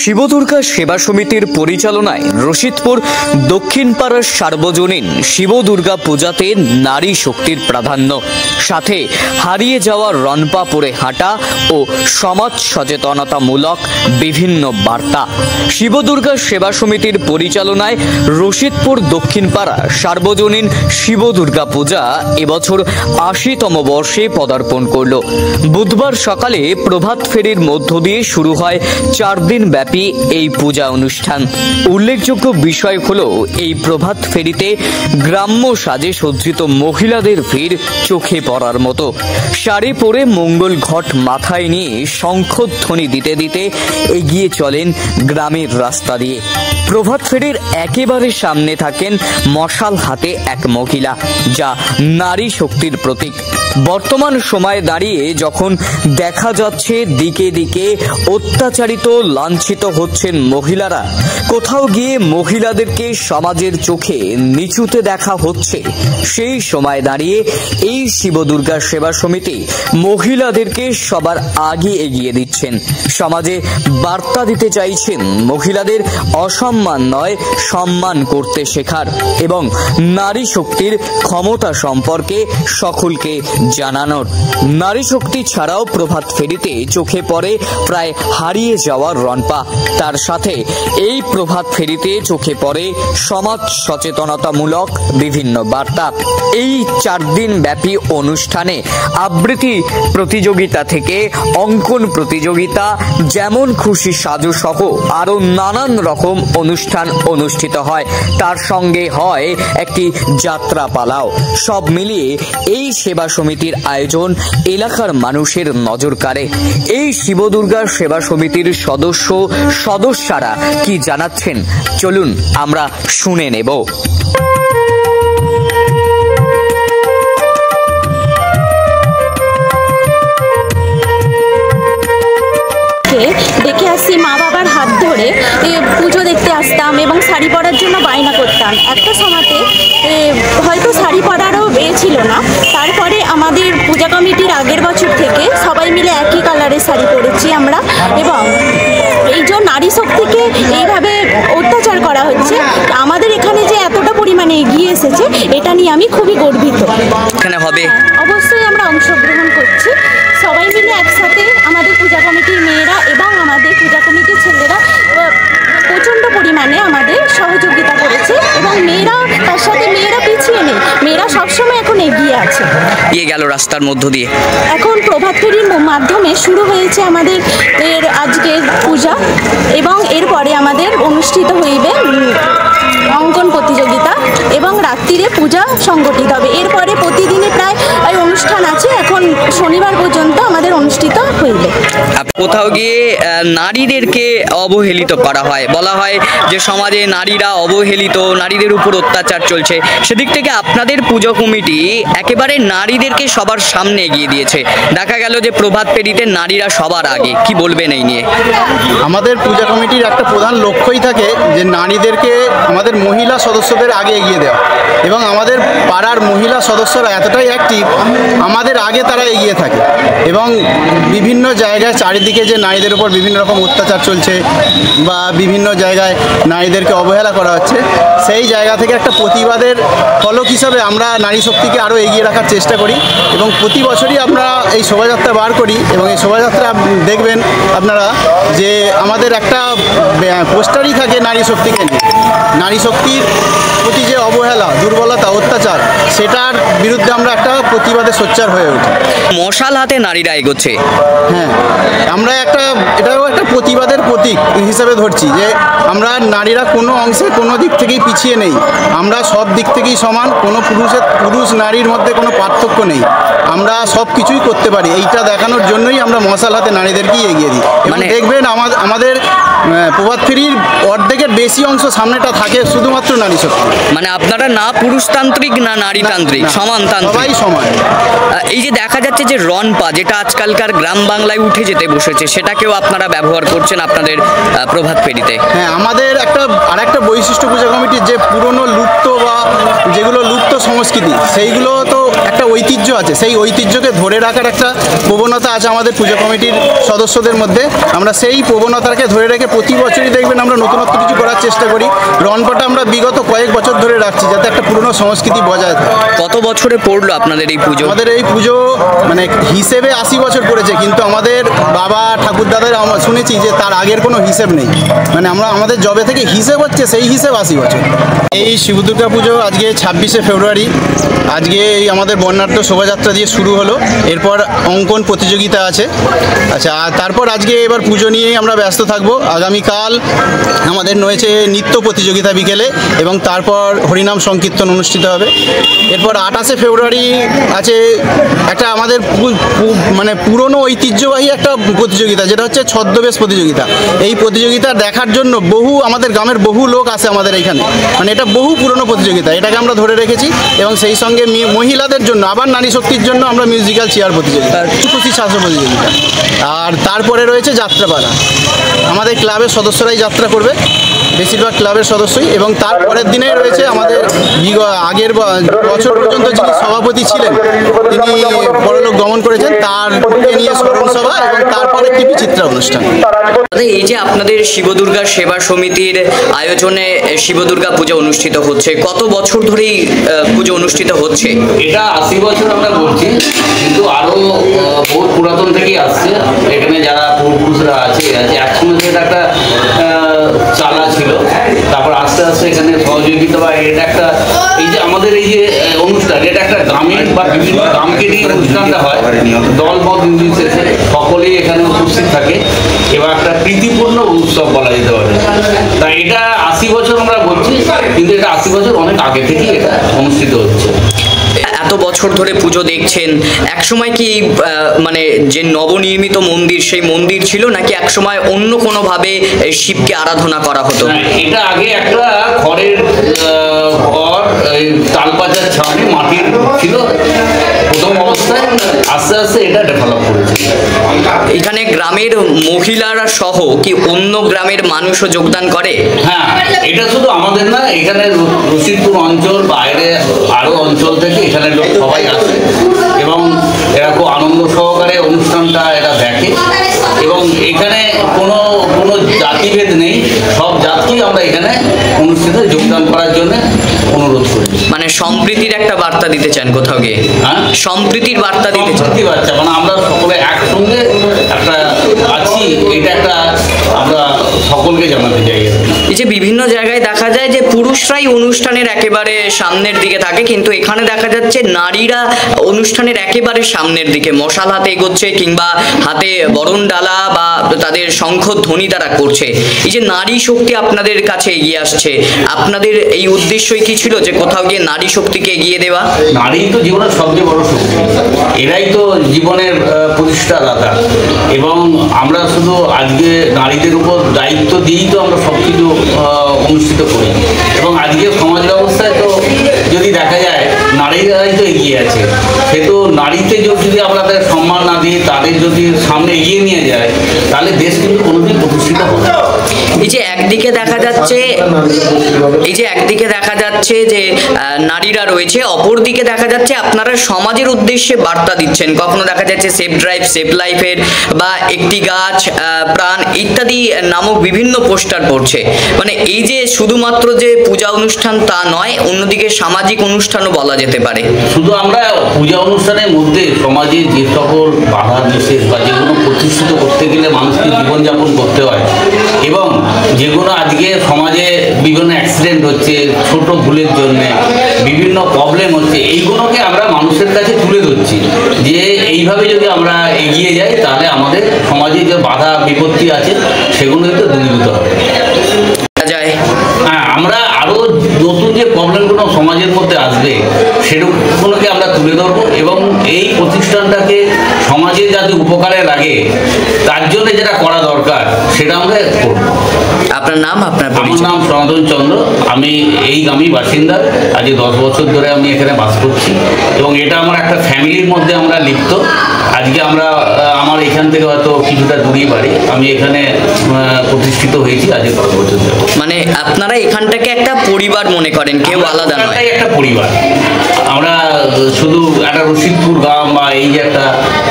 শিবদুর্গা সেবা সমিতির পরিচালনায় রশিদপুর দক্ষিণপাড়ার সার্বজনীন শিবদুর্গা পূজাতে নারী শক্তির প্রাধান্য, সাথে হারিয়ে যাওয়া রনপা পরে হাঁটা ও সমাজ সচেতনতামূলক বিভিন্ন বার্তা। শিবদুর্গা সেবা সমিতির পরিচালনায় রশিদপুর দক্ষিণপাড়া সার্বজনীন শিবদুর্গা পূজা এবছর ৮০তম বর্ষে পদার্পণ করল। বুধবার সকালে প্রভাত ফেরির মধ্য দিয়ে শুরু হয় ৪ দিন ব্যাপী এই পূজা অনুষ্ঠান। উল্লেখযোগ্য বিষয় হলো, এই প্রভাত ফেরিতে গ্রাম্য সাজে সজ্জিত মহিলাদের ভিড় চোখে পড়ার মতো। শাড়ি পরে মঙ্গল ঘট মাথায় নিয়ে শঙ্খধ্বনি দিতে দিতে এগিয়ে চলেন গ্রামের রাস্তা দিয়ে। প্রভাত ফেরির একেবারে সামনে থাকেন মশাল হাতে এক মহিলা, যা নারী শক্তির প্রতীক। বর্তমান সময়ে দাঁড়িয়ে যখন দেখা যাচ্ছে দিকে দিকে অত্যাচারিত লাঞ্ছিত হচ্ছেন মহিলারা, কোথাও গিয়ে মহিলাদেরকে সমাজের চোখে নিচুতে দেখা হচ্ছে, সেই সময় দাঁড়িয়ে এই শিবদুর্গা সেবা সমিতি মহিলাদেরকে সবার আগে এগিয়ে দিচ্ছেন। সমাজে বার্তা দিতে চাইছেন মহিলাদের অসম্মান নয়, সম্মান করতে শেখার এবং নারী শক্তির ক্ষমতা সম্পর্কে সকলকে জানানোর। নারী শক্তি ছাড়াও প্রভাত ফেরিতে চোখে পড়ে প্রায় হারিয়ে যাওয়া রনপা। তার সাথে এই প্রভাত ফেরিতে চোখে পড়ে সমাজ সচেতনতামূলক বিভিন্ন বার্তা। এই ৪ দিন ব্যাপী অনুষ্ঠানে আবৃত্তি প্রতিযোগিতা থেকে অঙ্কন প্রতিযোগিতা, যেমন খুশি সাজু সহ আরো নানান রকম অনুষ্ঠান অনুষ্ঠিত হয়। তার সঙ্গে হয় একটি যাত্রা পালাও। সব মিলিয়ে এই সেবা সমিতির আয়োজন এলাকার মানুষের নজর কাড়ে। এই শিবদুর্গা সেবা সমিতির সদস্যরা কি জানাচ্ছেন, চলুন আমরা শুনে নেব। দেখে আসছি মা বাবার হাত ধরে পুজো দেখতে আসতাম এবং শাড়ি পরার জন্য বায়না করতাম। একটা সময়তে হয়তো শাড়ি পরারও ছিল না, তারপরে আমাদের পূজা কমিটির আগের বছর থেকে সবাই মিলে একই কালারের শাড়ি পরেছি আমরা। এবং এই যে নারী শক্তিকে এইভাবে অত্যাচার করা হচ্ছে, আমাদের এখানে যে এতটা পরিমাণে এগিয়ে এসেছে, এটা নিয়ে আমি খুবই গর্বিত। এখানে হবে অবশ্যই আমরা অংশগ্রহণ করছি সবাই মিলে একসাথে। আমাদের পূজা কমিটির মেয়েরা এবং আমাদের পূজা কমিটির ছেলেরা প্রচণ্ড পরিমাণে আমাদের সহযোগিতা করেছে এবং মেয়েরা তার সাথে মেয়েরা পিছিয়ে নেই, মেয়েরা সবসময় এখন এগিয়ে আছে। গেল রাস্তার মধ্য দিয়ে এখন প্রভাত ফেরির মাধ্যমে শুরু হয়েছে আমাদের আজকের পূজা এবং এরপরে আমাদের অনুষ্ঠিত হইবে অঙ্কন প্রতিযোগিতা এবং রাত্রিরে পূজা সংগঠিত হবে। এরপরে প্রতিদিনই প্রায় অনুষ্ঠান আছে, এখন শনিবার পর্যন্ত আমাদের অনুষ্ঠিত হইবে। কোথাও গিয়ে নারীদেরকে অবহেলিত করা হয়, বলা হয় যে সমাজে নারীরা অবহেলিত, নারীদের উপর অত্যাচার চলছে। সেদিক থেকে আপনাদের পুজো কমিটি একেবারে নারীদেরকে সবার সামনে এগিয়ে দিয়েছে। দেখা গেল যে প্রভাত ফেরিতে নারীরা সবার আগে। কি বলবেন এই নিয়ে? আমাদের পূজা কমিটির একটা প্রধান লক্ষ্যই থাকে যে নারীদেরকে আমাদের মহিলা সদস্যদের আগে এগিয়ে দেওয়া, এবং আমাদের পাড়ার মহিলা সদস্যরা এতটাই অ্যাক্টিভ, আমাদের আগে তারা এগিয়ে থাকে। এবং বিভিন্ন জায়গায় চারিদিকে যে নারীদের উপর বিভিন্ন রকম অত্যাচার চলছে বা বিভিন্ন জায়গায় নারীদেরকে অবহেলা করা হচ্ছে, সেই জায়গা থেকে একটা প্রতিবাদের ফলক হিসাবে আমরা নারী শক্তিকে আরও এগিয়ে রাখার চেষ্টা করি। এবং প্রতি বছরই আমরা এই শোভাযাত্রা বার করি এবং এই শোভাযাত্রা দেখবেন আপনারা যে আমাদের একটা পোস্টারই থাকে নারী শক্তিকে নিয়ে। নারী শক্তির প্রতি যে অবহেলা, দুর্বলতা, অত্যাচার, সেটার বিরুদ্ধে আমরা একটা প্রতিবাদে সোচ্চার হয়ে উঠি। মশাল হাতে নারীরা এগোচ্ছে। হ্যাঁ, আমরা এটাও একটা প্রতিবাদের প্রতীক হিসেবে ধরছি যে আমরা নারীরা কোনো অংশে কোনো দিক থেকেই পিছিয়ে নেই, আমরা সব দিক থেকেই সমান, কোনো পুরুষ নারীর মধ্যে কোনো পার্থক্য নেই, আমরা সব কিছুই করতে পারি। এইটা দেখানোর জন্যই আমরা মশাল হাতে নারীদেরকেই এগিয়ে দিই। মানে দেখবেন আমাদের প্রভাত ফেরির অর্ধেকের বেশি অংশ সামনেটা থাকে শুধুমাত্র নারী শক্তি। মানে আপনারা না পুরুষতান্ত্রিক না নারীতান্ত্রিক, সমানতান্ত্রিক, সবাই সমান। এই যে দেখা যাচ্ছে যে রনপা, যেটা আজকালকার গ্রাম বাংলায় উঠে যেতে বসেছে, সেটাকেও আপনারা ব্যবহার করছেন আপনাদের প্রভাত ফেরিতে। হ্যাঁ, আমাদের আরেকটা বৈশিষ্ট্য পূজা কমিটির, যে পুরনো লুপ্ত বা যেগুলো লুপ্ত সংস্কৃতি, সেইগুলো তো একটা ঐতিহ্য আছে, সেই ঐতিহ্যকে ধরে রাখার একটা প্রবণতা আছে আমাদের পূজা কমিটির সদস্যদের মধ্যে। আমরা সেই প্রবণতাকে ধরে রেখে প্রতি বছরই দেখবেন আমরা নতুনত্ব কিছু করার চেষ্টা করি। রনপাটা আমরা বিগত কয়েক বছর ধরে রাখছি, যাতে একটা পুরনো সংস্কৃতি বজায় থাকে। কত বছরে পড়লো আপনাদের এই পুজো? আমাদের এই পুজো মানে হিসেবে 80 বছর পড়েছে, কিন্তু আমাদের বাবা ঠাকুরদাদের আমরা শুনেছি যে তার আগের কোনো হিসেব নেই। মানে আমাদের জবে থেকে হিসেব হচ্ছে, সেই হিসেব 80 বছর। এই শিব দুর্গা পুজো আজকে 26শে ফেব্রুয়ারি, আজকে এই আমাদের বর্ণাঢ্য শোভাযাত্রা দিয়ে শুরু হলো। এরপর অঙ্কন প্রতিযোগিতা আছে। আচ্ছা, আর তারপর আজকে এবার পুজো নিয়েই আমরা ব্যস্ত থাকবো। আগামীকাল আমাদের রয়েছে নৃত্য প্রতিযোগিতা বিকেলে, এবং তারপর হরিনাম সংকীর্তন অনুষ্ঠিত হবে। এরপর 28শে ফেব্রুয়ারি আছে একটা আমাদের মানে পুরনো ঐতিহ্যবাহী একটা প্রতিযোগিতা, যেটা হচ্ছে ছদ্মবেশ প্রতিযোগিতা। এই প্রতিযোগিতা দেখার জন্য আমাদের গ্রামের বহু লোক আসে আমাদের এইখানে। মানে এটা বহু পুরনো প্রতিযোগিতা, এটাকে আমরা ধরে রেখেছি। এবং সেই সঙ্গে মহিলাদের জন্য আবার নারী শক্তির জন্য আমরা মিউজিক্যাল চেয়ার প্রতিযোগিতা, খুশি শাস্ত্র প্রতিযোগিতা। আর তারপরে রয়েছে যাত্রাপালা। আমাদের ক্লাবের সদস্যরাই যাত্রা করবে, বেশিরভাগ ক্লাবের সদস্যই। এবং তারপরের দিনে রয়েছে আমাদের আগের বছর পর্যন্ত যিনি সভাপতি ছিলেন, তিনি পরলোক গমন করেছেন, তারকে নিয়ে স্মরণ সভা, এবং তারপরে একটি বিচিত্রা অনুষ্ঠান। এই যে আপনাদের শিবদুর্গা সেবা সমিতির আয়োজনে শিবদুর্গা পূজা অনুষ্ঠিত হচ্ছে, কত বছর ধরেই পুজো অনুষ্ঠিত হচ্ছে? এটা 80 বছর আমরা বলছি, কিন্তু আরো বহু পুরাতন থেকেই আসছে। এখানে যারা পূর্বপুরুষরা আছে, একসময় এটা একটা চালা ছিল, তারপর আস্তে আস্তে এখানে সহযোগিতা বা এটা একটা, এই যে আমাদের এই যে অনুষ্ঠান, এটা একটা গ্রামীণ বা বিভিন্ন গ্রামকে নিয়ে অনুষ্ঠানটা হয়, দল মত নির্বিশেষে সকলেই এখানে উপস্থিত থাকে, এবং একটা প্রীতিপূর্ণ উৎসব বলা যেতে পারে। তাই এটা 80 বছর আমরা বলছি, কিন্তু এটা 80 বছর অনেক আগে থেকেই এটা অনুষ্ঠিত হচ্ছে। এত বছর ধরে পুজো দেখছেন, একসময় কি মানে যে নবনির্মিত মন্দির, সেই মন্দির ছিল, নাকি একসময় অন্য কোনোভাবে শিবকে আরাধনা করা হতো? এটা আগে একটা ঘরের ঘর, তালপাচার ছাউনি মাটির ছিল প্রথম অবস্থায়, আস্তে আস্তে এটা ডেভেলপ করেছে। এখানে গ্রামের মহিলারা সহ কি অন্য গ্রামের মানুষও যোগদান করে? হ্যাঁ, এটা শুধু আমাদের না, এখানে রশিদপুর অঞ্চল, বাইরে আরো অঞ্চল থেকে এখানে লোক সবাই আসে, এবং এরা খুব আনন্দ সহকারে অনুষ্ঠানটা এরা দেখে। এবং এখানে কোনো জাতিভেদ নেই, সব জাতি আমরা এখানে অনুষ্ঠানে যোগদান করার জন্য অনুরোধ করি। মানে সম্প্রীতির একটা বার্তা দিতে চান কোথাও গিয়ে? হ্যাঁ, সম্প্রীতির বার্তা দিতে চান। বাচ্চা মানে আমরা সকলে একসঙ্গে একটা আছি, এটা একটা আমরা সকলকে জানাতে চাই। এই যে বিভিন্ন জায়গায় দেখা যায় যে পুরুষরাই অনুষ্ঠানের একেবারে সামনের দিকে থাকে, কিন্তু এখানে দেখা যাচ্ছে নারীরা অনুষ্ঠানের একেবারে সামনের দিকে মশাল হাতে এগোচ্ছে, কিংবা হাতে বরণ ডালা বা তাদের শঙ্খধ্বনি তারা করছে। এই যে নারী শক্তি আপনাদের কাছে এগিয়ে আসছে, আপনাদের এই উদ্দেশ্যই কি ছিল যে কোথাও গিয়ে নারী শক্তিকে এগিয়ে দেওয়া? নারী তো জীবনের সবচেয়ে বড় শক্তি, এরাই তো জীবনের প্রতিষ্ঠাদাতা। এবং আমরা শুধু আজকে নারীদের উপর দায়িত্ব দিয়েই তো আমরা সব কিছু অনুষ্ঠিত করি। এবং আজকে সমাজ ব্যবস্থায় তো যদি দেখা যায় নারীরাই তো এগিয়ে আছে, সে তো নারীতে যদি আমরা তাদের সম্মান না দিই, তাদের যদি সামনে এগিয়ে নিয়ে যায়, তাহলে দেশ কিন্তু কোনোদিন প্রতিষ্ঠিত হবে না। এই যে একদিকে দেখা যাচ্ছে যে নারীরা রয়েছে, অপরদিকে দেখা যাচ্ছে আপনারা সমাজের উদ্দেশ্যে বার্তা দিচ্ছেন। কখনো দেখা যাচ্ছে সেফ ড্রাইভ, সেফ লাইফের বা একটি গাছ প্রাণ ইত্যাদি নামক বিভিন্ন পোস্টার পড়ছে। মানে এই যে শুধুমাত্র যে পূজা অনুষ্ঠান তা নয়, অন্যদিকে সামাজিক অনুষ্ঠানও বলা যেতে পারে। শুধু আমরা পূজা অনুষ্ঠানের মধ্যে সমাজে যে সকল বাধা নিষেধ বা যেগুলো প্রতিষ্ঠিত করতে গেলে মানুষকে জীবনযাপন করতে হয়, এবং যেগুলো আজকে সমাজে বিভিন্ন অ্যাক্সিডেন্ট হচ্ছে ছোট ভুলের জন্যে, বিভিন্ন প্রবলেম হচ্ছে, এইগুলোকে আমরা মানুষের কাছে তুলে ধরছি যে এইভাবে যদি আমরা এগিয়ে যাই, তাহলে আমাদের সমাজে যে বাধা বিপত্তি আছে সেগুলো একটু দূরীভূত হবে। হ্যাঁ, আমরা আরও নতুন যে প্রবলেমগুলো সমাজের মধ্যে আসবে সেগুলোকে আমরা তুলে ধরবো, এবং এই প্রতিষ্ঠানটাকে সমাজে যাতে উপকারে লাগে তার জন্য যেটা করা দরকার সেটা আমরা করবো। আপনার নাম, আপনার আমার পরিচয়? নাম সনাতন চন্দ্র, আমি এই গ্রামের বাসিন্দা। আজ 10 বছর ধরে আমি এখানে বাস করছি এবং এটা আমার একটা ফ্যামিলির মধ্যে আমরা লিপ্ত। আজকে আমরা আমার এখান থেকে হয়তো কিছুটা দূরেই বাড়ি, আমি এখানে প্রতিষ্ঠিত হয়েছি আজ 10 বছর ধরে। মানে আপনারা এখানটাকে একটা পরিবার মনে করেন, কেউ আলাদা নয়? এটাই একটা পরিবার। আমরা শুধু একটা রশিদপুর গ্রাম বা এই যে একটা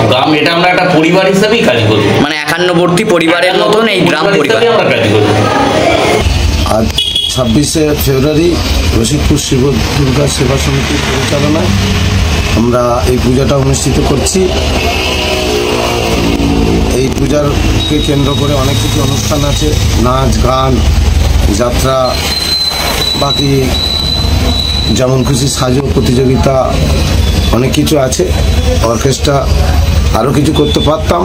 গ্রাম, এটা আমরা একটা পরিবার হিসাবেই কাজ করি। মানে একান্নবর্তী পরিবারের মতন এই গ্রাম পরিবার। হিসাবেই আমরা কাজ করি। আজ 26শে ফেব্রুয়ারি রশিদপুর শিব দুর্গা সেবা সমিতির পরিচালনায় আমরা এই পূজাটা অনুষ্ঠিত করছি। এই পূজাকে কেন্দ্র করে অনেক কিছু অনুষ্ঠান আছে, নাচ গান, যাত্রা, বাকি যেমন খুশি সাজো প্রতিযোগিতা, অনেক কিছু আছে। অর্কেস্ট্রা আরও কিছু করতে পারতাম,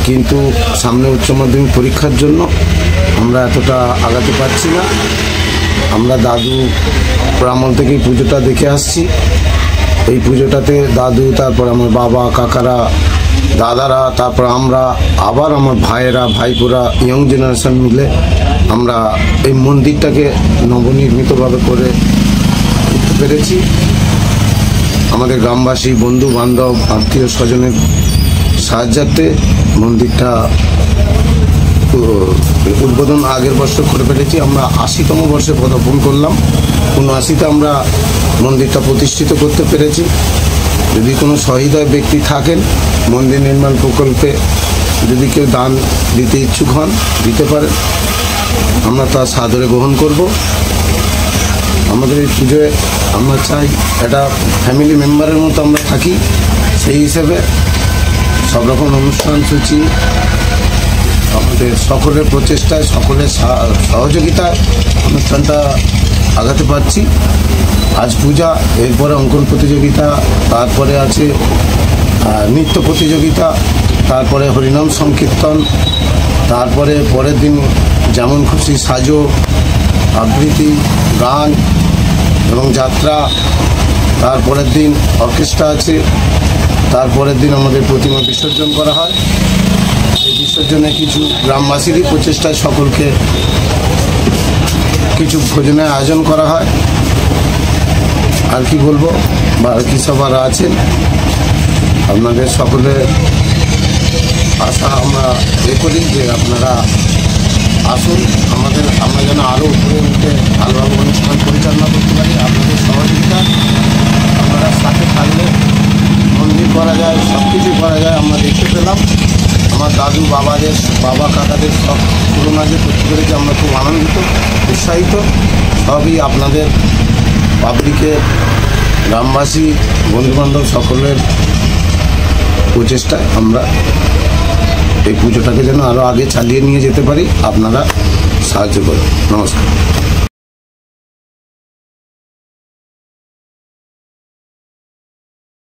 কিন্তু সামনে উচ্চ মাধ্যমিক পরীক্ষার জন্য আমরা এতটা আগাতে পারছি না। আমরা দাদু আমল থেকেই পুজোটা দেখে আসছি। এই পুজোটাতে দাদু, তারপর আমার বাবা, কাকারা, দাদারা, তারপর আমরা, আবার আমার ভাইয়েরা, ভাইপোরা, ইয়ং জেনারেশন মিলে আমরা এই মন্দিরটাকে নবনির্মিতভাবে করে উঠতে পেরেছি। আমাদের গ্রামবাসী, বন্ধু বান্ধব, আত্মীয় স্বজনের সাহায্যার্থে মন্দিরটা উদ্বোধন আগের বছর করে ফেলেছি। আমরা 80তম বর্ষে পদার্পণ করলাম। 79তে আমরা মন্দিরটা প্রতিষ্ঠিত করতে পেরেছি। যদি কোনো সহৃদয় ব্যক্তি থাকেন মন্দির নির্মাণ প্রকল্পে, যদি কেউ দান দিতে ইচ্ছুক হন, দিতে পারেন, আমরা তা সাদরে গ্রহণ করব। আমাদের এই পুজোয় আমরা চাই একটা ফ্যামিলি মেম্বারের মতো আমরা থাকি। সেই হিসেবে সব রকম অনুষ্ঠান সূচি আমাদের সকলের প্রচেষ্টায়, সকলের সহযোগিতায় অনুষ্ঠানটা আগাতে পারছি। আজ পূজা, এরপরে অঙ্কন প্রতিযোগিতা, তারপরে আছে নৃত্য প্রতিযোগিতা, তারপরে হরিনাম সংকীর্তন, তারপরে পরের দিন যেমন খুশি সাজো, আবৃত্তি, গান এবং যাত্রা, তারপরের দিন অর্কেস্ট্রা আছে, তারপরের দিন আমাদের প্রতিমা বিসর্জন করা হয়। এই বিসর্জনে কিছু গ্রামবাসীরই প্রচেষ্টায় সকলকে কিছু ভোজনের আয়োজন করা হয়। আর কি বলবো, বা আর কি সবার আছেন, আপনাদের সকলের আশা আমরা করি যে আপনারা আসুন, আমরা যেন আরও উপরে উঠে ভালোভাবে অনুষ্ঠান পরিচালনা করতে পারি। আপনাদের সহযোগিতা, আপনারা সাথে থাকলে মন্দির করা যায়, সব কিছুই করা যায়। আমরা দেখতে পেলাম আমার দাদু, বাবা কাকাদের সব তুলনা যে করতে পেরেছি, আমরা খুব আনন্দিত, উৎসাহিত। সবই আপনাদের পাবলিকের, গ্রামবাসী, বন্ধুবান্ধব সকলের প্রচেষ্টায় আমরা এই পুজোটাকে যেন আরও আগে চালিয়ে নিয়ে যেতে পারি, আপনারা সাহায্য করুন। নমস্কার।